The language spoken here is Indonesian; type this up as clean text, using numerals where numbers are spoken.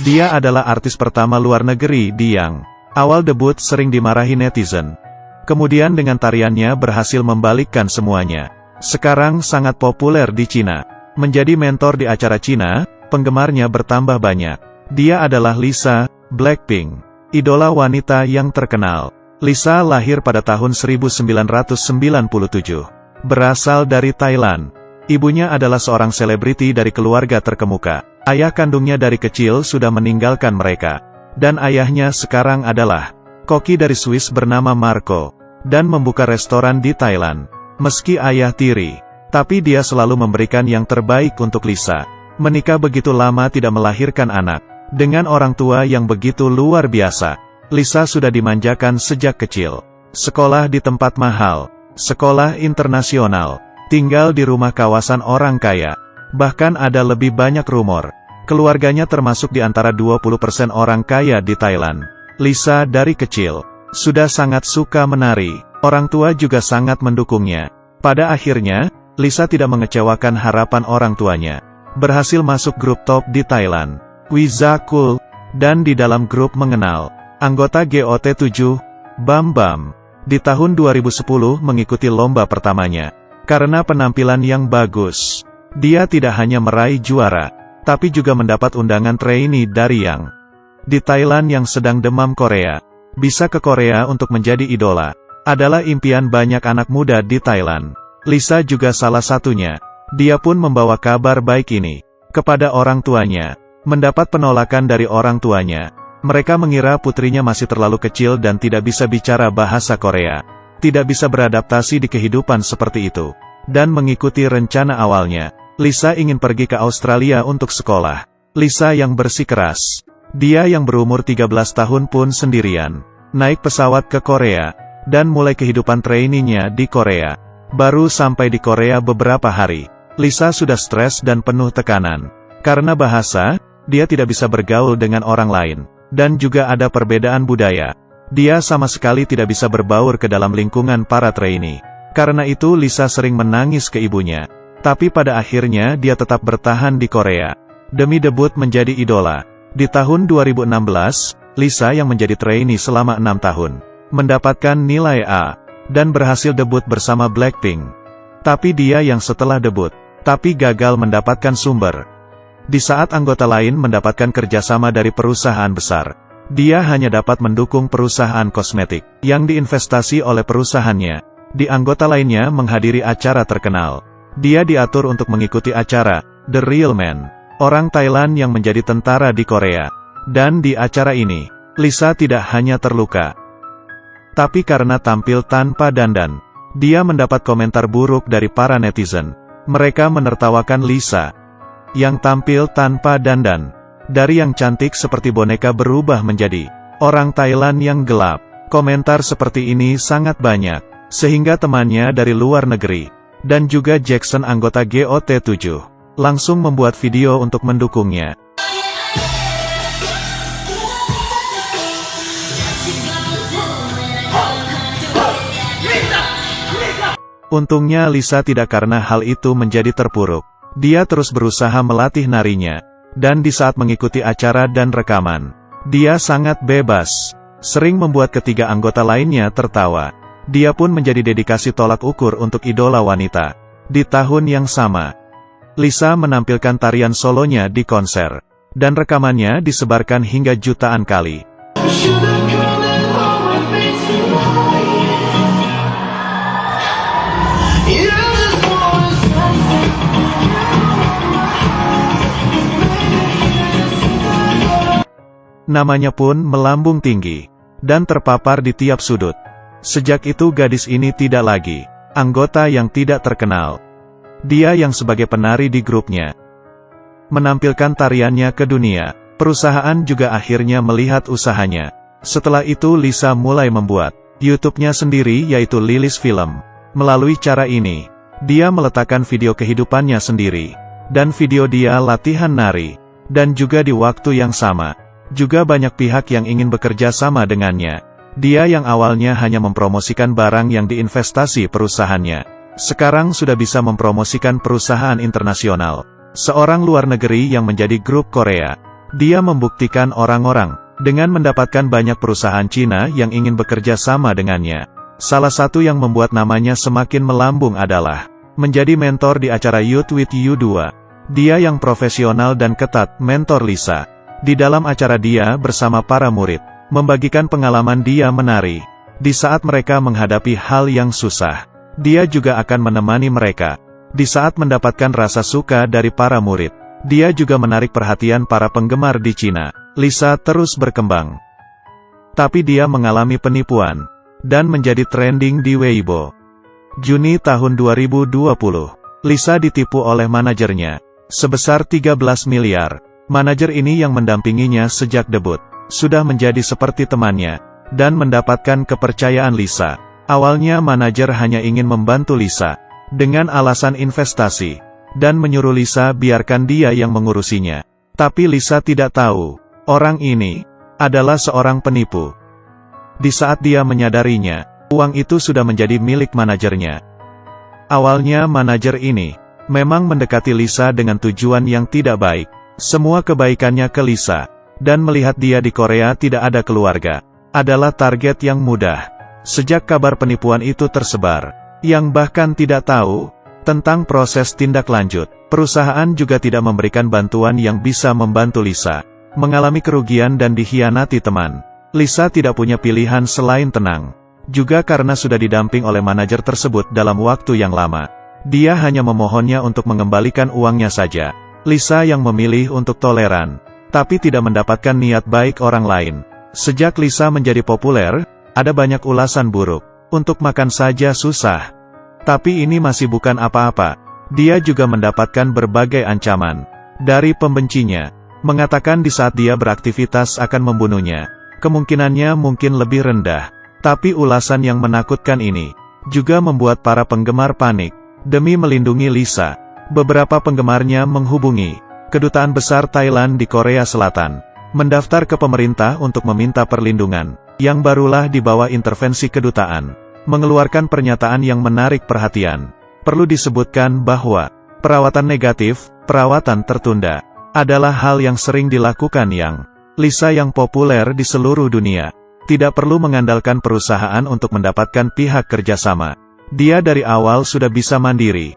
Dia adalah artis pertama luar negeri di yang awal debut sering dimarahi netizen. Kemudian dengan tariannya berhasil membalikkan semuanya. Sekarang sangat populer di Cina. Menjadi mentor di acara Cina, penggemarnya bertambah banyak. Dia adalah Lisa, Blackpink, idola wanita yang terkenal. Lisa lahir pada tahun 1997. Berasal dari Thailand. Ibunya adalah seorang selebriti dari keluarga terkemuka. Ayah kandungnya dari kecil sudah meninggalkan mereka. Dan ayahnya sekarang adalah koki dari Swiss bernama Marco. Dan membuka restoran di Thailand. Meski ayah tiri, tapi dia selalu memberikan yang terbaik untuk Lisa. Menikah begitu lama tidak melahirkan anak. Dengan orang tua yang begitu luar biasa. Lisa sudah dimanjakan sejak kecil. Sekolah di tempat mahal. Sekolah internasional. Tinggal di rumah kawasan orang kaya. Bahkan ada lebih banyak rumor. Keluarganya termasuk di antara 20% orang kaya di Thailand. Lisa dari kecil sudah sangat suka menari. Orang tua juga sangat mendukungnya. Pada akhirnya, Lisa tidak mengecewakan harapan orang tuanya. Berhasil masuk grup top di Thailand, Wiza Cool, dan di dalam grup mengenal anggota GOT7, Bam Bam. Di tahun 2010 mengikuti lomba pertamanya. Karena penampilan yang bagus, dia tidak hanya meraih juara, tapi juga mendapat undangan trainee dari yang di Thailand yang sedang demam Korea. Bisa ke Korea untuk menjadi idola adalah impian banyak anak muda di Thailand. Lisa juga salah satunya. Dia pun membawa kabar baik ini kepada orang tuanya. Mendapat penolakan dari orang tuanya. Mereka mengira putrinya masih terlalu kecil dan tidak bisa bicara bahasa Korea. Tidak bisa beradaptasi di kehidupan seperti itu. Dan mengikuti rencana awalnya, Lisa ingin pergi ke Australia untuk sekolah. Lisa yang bersikeras. Dia yang berumur 13 tahun pun sendirian. Naik pesawat ke Korea. Dan mulai kehidupan trainee-nya di Korea. Baru sampai di Korea beberapa hari. Lisa sudah stres dan penuh tekanan. Karena bahasa, dia tidak bisa bergaul dengan orang lain. Dan juga ada perbedaan budaya. Dia sama sekali tidak bisa berbaur ke dalam lingkungan para trainee. Karena itu Lisa sering menangis ke ibunya. Tapi pada akhirnya dia tetap bertahan di Korea. Demi debut menjadi idola. Di tahun 2016, Lisa yang menjadi trainee selama 6 tahun. Mendapatkan nilai A. Dan berhasil debut bersama Blackpink. Tapi dia yang setelah debut. Tapi gagal mendapatkan sumber. Di saat anggota lain mendapatkan kerjasama dari perusahaan besar. Dia hanya dapat mendukung perusahaan kosmetik. Yang diinvestasi oleh perusahaannya. Di anggota lainnya menghadiri acara terkenal. Dia diatur untuk mengikuti acara The Real Man. Orang Thailand yang menjadi tentara di Korea. Dan di acara ini, Lisa tidak hanya terluka. Tapi karena tampil tanpa dandan. Dia mendapat komentar buruk dari para netizen. Mereka menertawakan Lisa. Yang tampil tanpa dandan. Dari yang cantik seperti boneka berubah menjadi orang Thailand yang gelap. Komentar seperti ini sangat banyak. Sehingga temannya dari luar negeri. Dan juga Jackson anggota GOT7. Langsung membuat video untuk mendukungnya. Untungnya Lisa tidak karena hal itu menjadi terpuruk. Dia terus berusaha melatih narinya. Dan di saat mengikuti acara dan rekaman, dia sangat bebas. Sering membuat ketiga anggota lainnya tertawa. Dia pun menjadi dedikasi tolak ukur untuk idola wanita. Di tahun yang sama, Lisa menampilkan tarian solonya di konser. Dan rekamannya disebarkan hingga jutaan kali. Namanya pun melambung tinggi, dan terpapar di tiap sudut. Sejak itu gadis ini tidak lagi anggota yang tidak terkenal. Dia yang sebagai penari di grupnya. Menampilkan tariannya ke dunia. Perusahaan juga akhirnya melihat usahanya. Setelah itu Lisa mulai membuat YouTube-nya sendiri yaitu Lilis Film. Melalui cara ini, dia meletakkan video kehidupannya sendiri. Dan video dia latihan nari. Dan juga di waktu yang sama. Juga banyak pihak yang ingin bekerja sama dengannya. Dia yang awalnya hanya mempromosikan barang yang diinvestasi perusahaannya. Sekarang sudah bisa mempromosikan perusahaan internasional. Seorang luar negeri yang menjadi grup Korea. Dia membuktikan orang-orang dengan mendapatkan banyak perusahaan Cina yang ingin bekerja sama dengannya. Salah satu yang membuat namanya semakin melambung adalah menjadi mentor di acara Youth with You 2. Dia yang profesional dan ketat mentor Lisa. Di dalam acara dia bersama para murid, membagikan pengalaman dia menari. Di saat mereka menghadapi hal yang susah, dia juga akan menemani mereka. Di saat mendapatkan rasa suka dari para murid, dia juga menarik perhatian para penggemar di Cina. Lisa terus berkembang. Tapi dia mengalami penipuan, dan menjadi trending di Weibo. Juni tahun 2020, Lisa ditipu oleh manajernya, sebesar 13 miliar. Manajer ini yang mendampinginya sejak debut, sudah menjadi seperti temannya, dan mendapatkan kepercayaan Lisa. Awalnya manajer hanya ingin membantu Lisa, dengan alasan investasi, dan menyuruh Lisa biarkan dia yang mengurusinya. Tapi Lisa tidak tahu, orang ini adalah seorang penipu. Di saat dia menyadarinya, uang itu sudah menjadi milik manajernya. Awalnya manajer ini memang mendekati Lisa dengan tujuan yang tidak baik. Semua kebaikannya ke Lisa, dan melihat dia di Korea tidak ada keluarga, adalah target yang mudah. Sejak kabar penipuan itu tersebar, yang bahkan tidak tahu tentang proses tindak lanjut, perusahaan juga tidak memberikan bantuan yang bisa membantu Lisa. Mengalami kerugian dan dikhianati teman, Lisa tidak punya pilihan selain tenang. Juga karena sudah didamping oleh manajer tersebut dalam waktu yang lama, dia hanya memohonnya untuk mengembalikan uangnya saja. Lisa yang memilih untuk toleran, tapi tidak mendapatkan niat baik orang lain. Sejak Lisa menjadi populer, ada banyak ulasan buruk. Untuk makan saja susah. Tapi ini masih bukan apa-apa. Dia juga mendapatkan berbagai ancaman dari pembencinya, mengatakan di saat dia beraktivitas akan membunuhnya. Kemungkinannya mungkin lebih rendah. Tapi ulasan yang menakutkan ini juga membuat para penggemar panik. Demi melindungi Lisa, beberapa penggemarnya menghubungi Kedutaan Besar Thailand di Korea Selatan, mendaftar ke pemerintah untuk meminta perlindungan, yang barulah di bawah intervensi kedutaan, mengeluarkan pernyataan yang menarik perhatian. Perlu disebutkan bahwa perawatan negatif, perawatan tertunda, adalah hal yang sering dilakukan Lisa yang populer di seluruh dunia. Tidak perlu mengandalkan perusahaan untuk mendapatkan pihak kerjasama. Dia dari awal sudah bisa mandiri.